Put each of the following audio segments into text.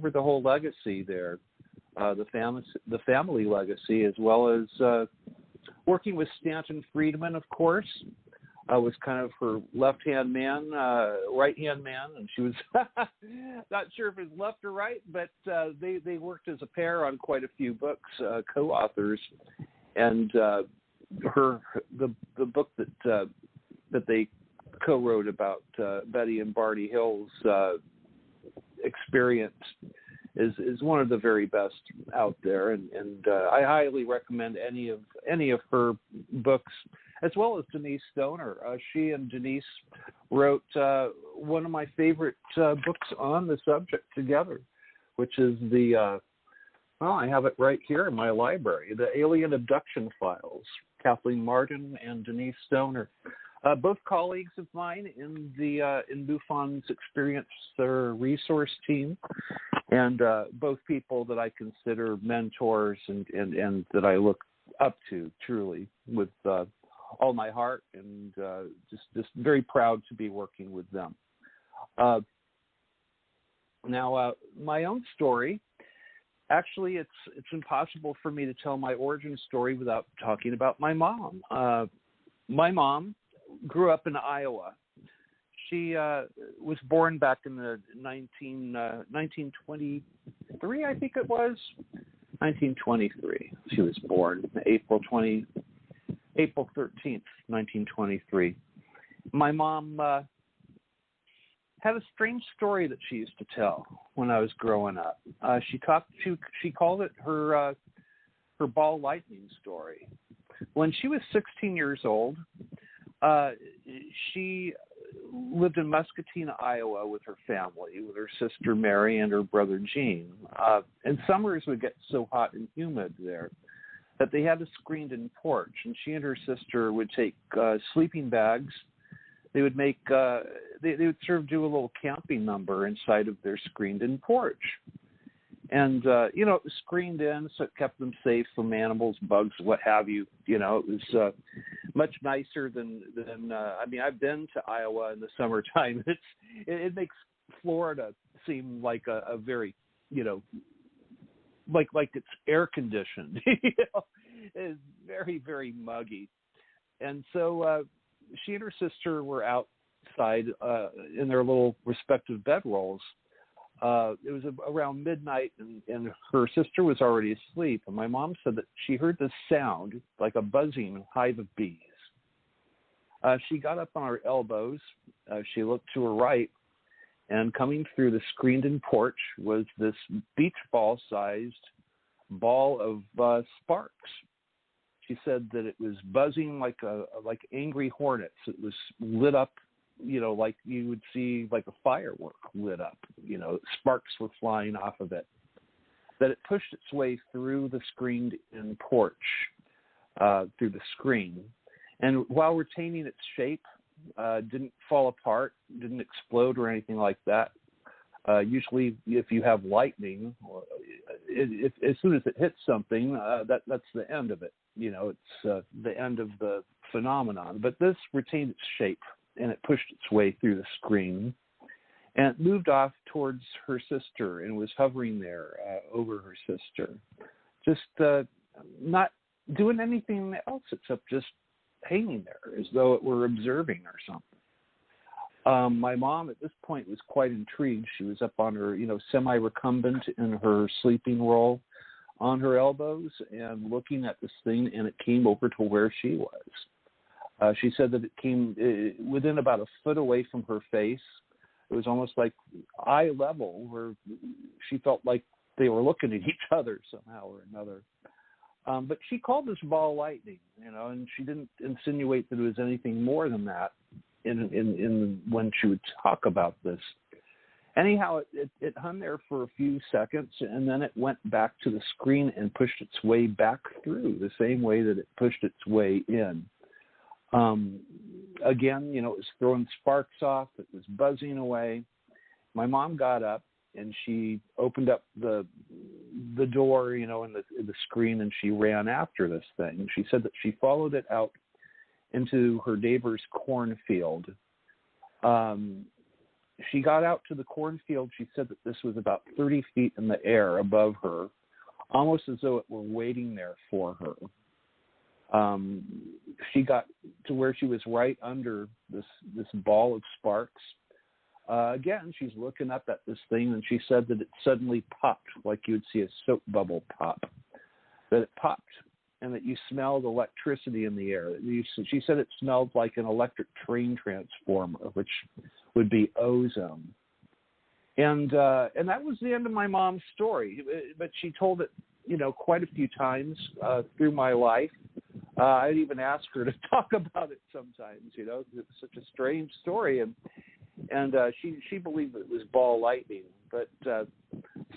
over the whole legacy there, the family legacy, as well as working with Stanton Friedman, of course. I was kind of her left-hand man, right-hand man, and she was not sure if it was left or right, but they worked as a pair on quite a few books, co-authors, and the book that they co-wrote about Betty and Barney Hill's experience is one of the very best out there, and I highly recommend any of her books, as well as Denise Stoner. She and Denise wrote one of my favorite books on the subject together, which is I have it right here in my library, The Alien Abduction Files, Kathleen Marden and Denise Stoner. Both colleagues of mine in MUFON's experience resource team, and both people that I consider mentors and that I look up to truly with all my heart, and just very proud to be working with them. Now, my own story, actually, it's impossible for me to tell my origin story without talking about my mom. My mom grew up in Iowa. She was born back in the 1923, I think it was. 1923. She was born April 13th, 1923. My mom had a strange story that she used to tell when I was growing up. She called it her ball lightning story. When she was 16 years old, she lived in Muscatine, Iowa with her family, with her sister Mary and her brother Gene. And summers would get so hot and humid there that they had a screened-in porch, and she and her sister would take sleeping bags. They would make they would sort of do a little camping number inside of their screened-in porch. And, it was screened in, so it kept them safe from animals, bugs, what have you. It was much nicer than I've been to Iowa in the summertime. It makes Florida seem like a very, like it's air conditioned. It's very, very muggy. And so she and her sister were outside in their little respective bedrolls. It was around midnight, and her sister was already asleep. And my mom said that she heard this sound like a buzzing hive of bees. She got up on her elbows. She looked to her right, and coming through the screened-in porch was this beach ball-sized ball of sparks. She said that it was buzzing like angry hornets. It was lit up, like you would see like a firework lit up. Sparks were flying off of it. That it pushed its way through the screened-in porch, through the screen, and while retaining its shape, didn't fall apart, didn't explode or anything like that. Usually, if you have lightning, as soon as it hits something, that's the end of it. It's the end of the phenomenon. But this retained its shape, and it pushed its way through the screen, and it moved off towards her sister and was hovering there over her sister, just not doing anything else except just hanging there as though it were observing or something. My mom at this point was quite intrigued. She was up on her, semi-recumbent in her sleeping roll on her elbows and looking at this thing, and it came over to where she was. She said that it came within about a foot away from her face. It was almost like eye level, where she felt like they were looking at each other somehow or another. But she called this ball lightning, and she didn't insinuate that it was anything more than that in when she would talk about this. Anyhow, it hung there for a few seconds, and then it went back to the screen and pushed its way back through the same way that it pushed its way in. Again, it was throwing sparks off. It was buzzing away. My mom got up, and she opened up the door, in the screen, and she ran after this thing. She said that she followed it out into her neighbor's cornfield. she got out to the cornfield. She said that this was about 30 feet in the air above her, almost as though it were waiting there for her. She got to where she was right under this ball of sparks. Again, she's looking up at this thing, and she said that it suddenly popped like you would see a soap bubble pop. That it popped, and that you smelled electricity in the air. She said it smelled like an electric train transformer, which would be ozone. And that was the end of my mom's story. But she told it, quite a few times through my life. I'd even ask her to talk about it sometimes. It's such a strange story, and she believed it was ball lightning. But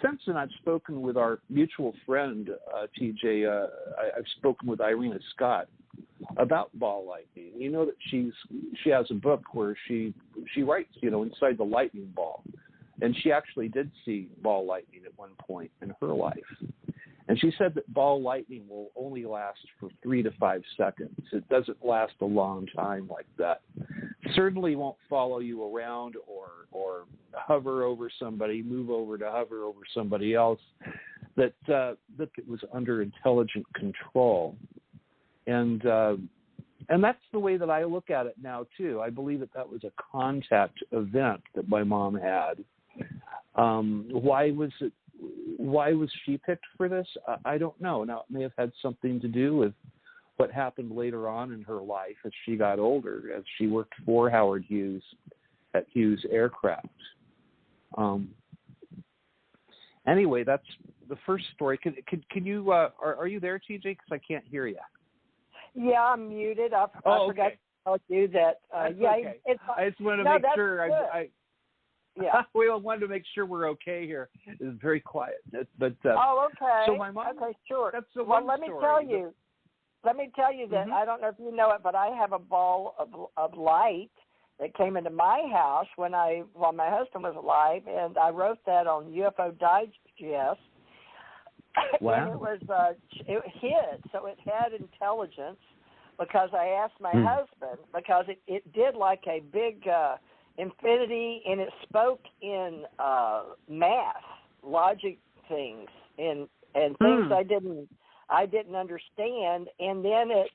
since then, I've spoken with our mutual friend, TJ. I've spoken with Irina Scott about ball lightning. You know that she has a book where she writes, inside the lightning ball. And she actually did see ball lightning at one point in her life. And she said that ball lightning will only last for 3 to 5 seconds. It doesn't last a long time like that. Certainly won't follow you around or hover over somebody, move over to hover over somebody else. That it was under intelligent control. And that's the way that I look at it now too. I believe that was a contact event that my mom had. Why was she picked for this? I don't know. Now, it may have had something to do with what happened later on in her life as she got older, as she worked for Howard Hughes at Hughes Aircraft. Anyway, that's the first story. Can you? Are you there, TJ? Because I can't hear you. Yeah, I'm muted. I forgot to tell you that. Okay. I just want to make sure. Yeah. We wanted to make sure we're okay here. It's very quiet. But okay. So my mom. Okay, sure. That's the well, one let story. Let me tell you that I don't know if you know it, but I have a ball of light that came into my house while my husband was alive, and I wrote that on UFO Digest. Wow. And it hid, so it had intelligence because I asked my husband, because it did like a big infinity, and it spoke in math, logic things, and things I didn't understand, and then it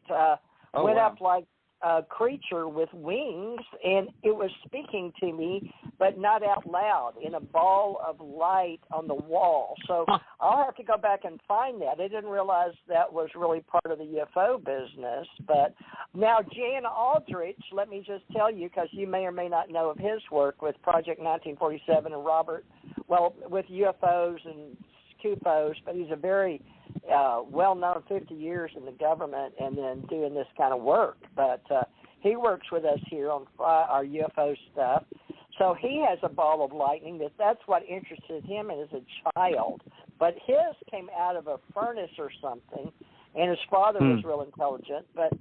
went up like a creature with wings, and it was speaking to me, but not out loud, in a ball of light on the wall. So I'll have to go back and find that. I didn't realize that was really part of the UFO business. But now Jan Aldrich, let me just tell you, because you may or may not know of his work with Project 1947 and with UFOs and CUFOS, but he's a very well-known, 50 years in the government and then doing this kind of work. But he works with us here on our UFO stuff. So he has a ball of lightning. That's what interested him as a child. But his came out of a furnace or something, and his father was real intelligent. But,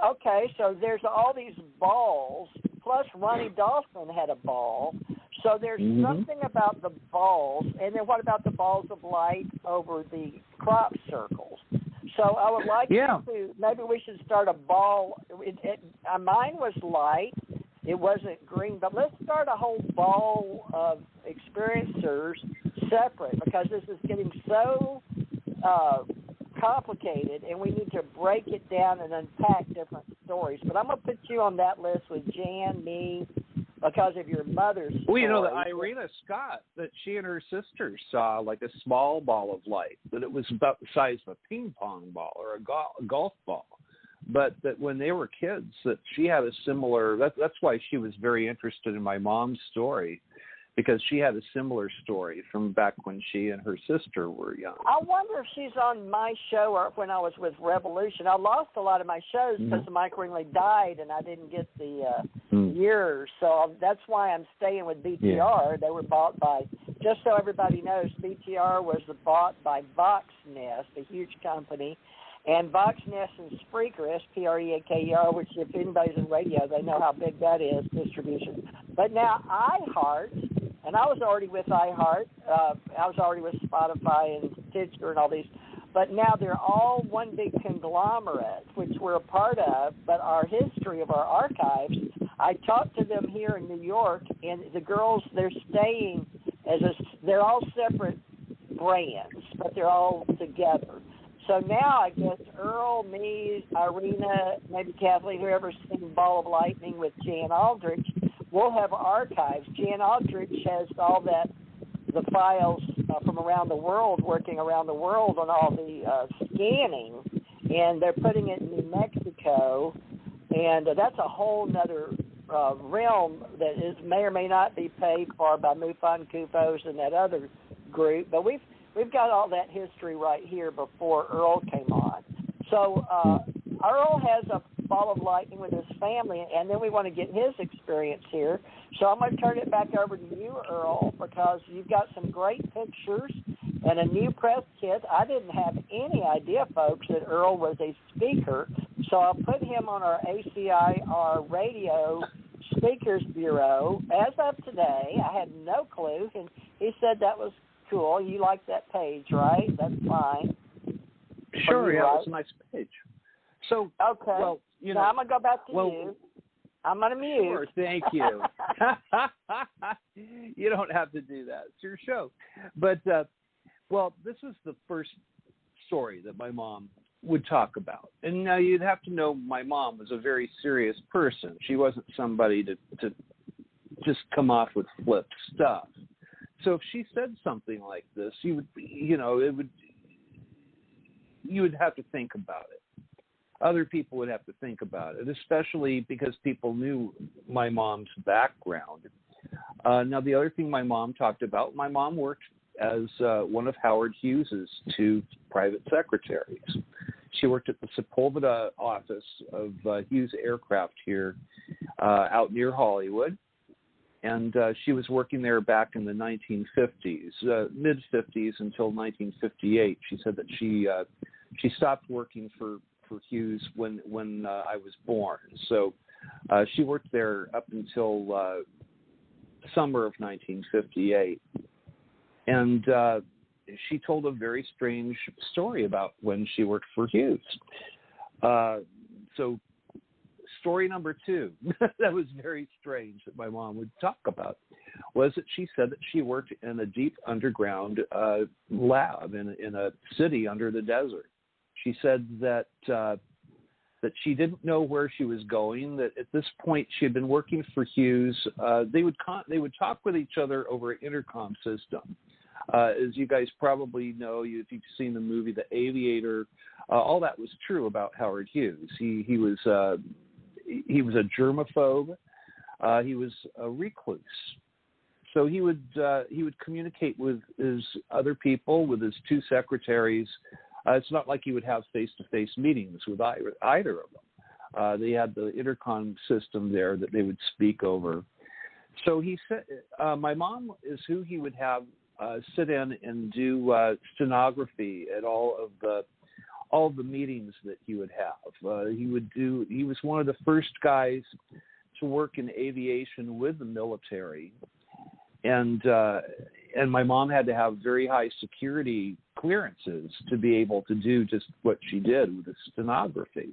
okay, so there's all these balls, plus Ronnie Dawson had a ball. So there's something about the balls, and then what about the balls of light over the crop circles? So I would like maybe we should start a ball. Mine was light. It wasn't green, but let's start a whole ball of experiencers separate, because this is getting so complicated, and we need to break it down and unpack different stories. But I'm going to put you on that list with Jan, me, because of your mother's story. Well, you know, that Irina Scott, that she and her sister saw like a small ball of light, that it was about the size of a ping pong ball or a golf ball. But that when they were kids, that she had a similar, that's why she was very interested in my mom's story, because she had a similar story from back when she and her sister were young. I wonder if she's on my show or when I was with Revolution. I lost a lot of my shows because Mike Ringley died and I didn't get the years. So that's why I'm staying with BTR. Yeah. They were bought by, just so everybody knows, BTR was bought by Voxnest, a huge company. And Voxnest and Spreaker, Spreaker, which if anybody's in radio, they know how big that is, distribution. But now iHeart, and I was already with iHeart. I was already with Spotify and Stitcher and all these. But now they're all one big conglomerate, which we're a part of. But our history of our archives, I talked to them here in New York, and the girls, they're staying they're all separate brands, but they're all together. So now I guess Earl, me, Irina, maybe Kathleen, whoever's seen Ball of Lightning with Jan Aldrich, we'll have archives. Jan Aldrich has all the files from around the world, working around the world on all the scanning, and they're putting it in New Mexico, and that's a whole nother realm that may or may not be paid for by MUFON, CUFOS, and that other group. But we've got all that history right here before Earl came on. So Earl has a ball of lightning with his family, and then we want to get his experience here. So I'm going to turn it back over to you, Earl, because you've got some great pictures and a new press kit. I didn't have any idea, folks, that Earl was a speaker. So I'll put him on our ACIR radio speakers bureau. As of today, I had no clue, and he said that was cool. You like that page, right? That's fine. Sure, yeah, it's a nice page. So, okay. Well, now I'm going to go back to you. I'm going to mute. Sure, thank you. You don't have to do that. It's your show. But, this was the first story that my mom would talk about. And now you'd have to know my mom was a very serious person. She wasn't somebody to just come off with flip stuff. So if she said something like this, you would have to think about it. Other people would have to think about it, especially because people knew my mom's background. Now, the other thing my mom talked about, my mom worked as one of Howard Hughes's two private secretaries. She worked at the Sepulveda office of Hughes Aircraft here out near Hollywood. And she was working there back in the 1950s, mid-50s until 1958. She said that she stopped working for Hughes when I was born. So she worked there up until summer of 1958. And she told a very strange story about when she worked for Hughes. So story number 2, that was very strange that my mom would talk about, was that she said that she worked in a deep underground lab in a city under the desert. She said that she didn't know where she was going, that at this point she had been working for Hughes. They would talk with each other over an intercom system. As you guys probably know, if you've seen the movie The Aviator, all that was true about Howard Hughes. He was a germaphobe. He was a recluse. So he would communicate with his other people, with his two secretaries. It's not like he would have face-to-face meetings with either of them. They had the intercom system there that they would speak over. So he said, my mom is who he would have sit in and do stenography at all of the meetings that he would have. He was one of the first guys to work in aviation with the military, and my mom had to have very high security clearances to be able to do just what she did with the stenography.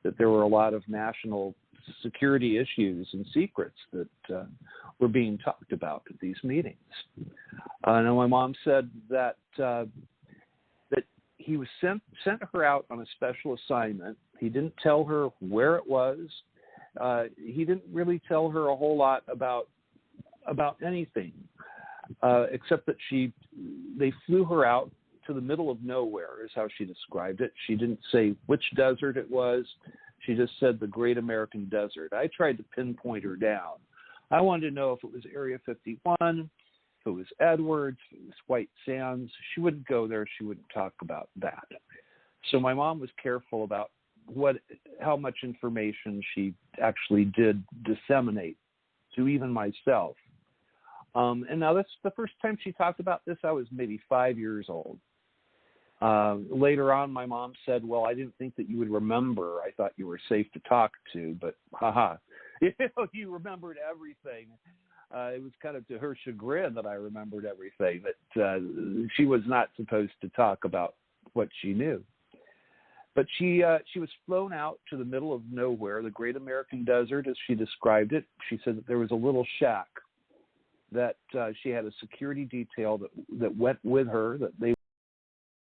That there were a lot of national security issues and secrets that were being talked about at these meetings. Now, my mom said that he was sent her out on a special assignment. He didn't tell her where it was. He didn't really tell her a whole lot about anything, except that they flew her out to the middle of nowhere, is how she described it. She didn't say which desert it was. She just said the Great American Desert. I tried to pinpoint her down. I wanted to know if it was Area 51, if it was Edwards, if it was White Sands. She wouldn't go there. She wouldn't talk about that. So my mom was careful about how much information she actually did disseminate to even myself. And now that's the first time she talked about this. I was maybe 5 years old. Later on, my mom said, well, I didn't think that you would remember. I thought you were safe to talk to, but you remembered everything. It was kind of to her chagrin that I remembered everything, that she was not supposed to talk about what she knew. But she was flown out to the middle of nowhere, the Great American Desert, as she described it. She said that there was a little shack that she had a security detail that went with her, that they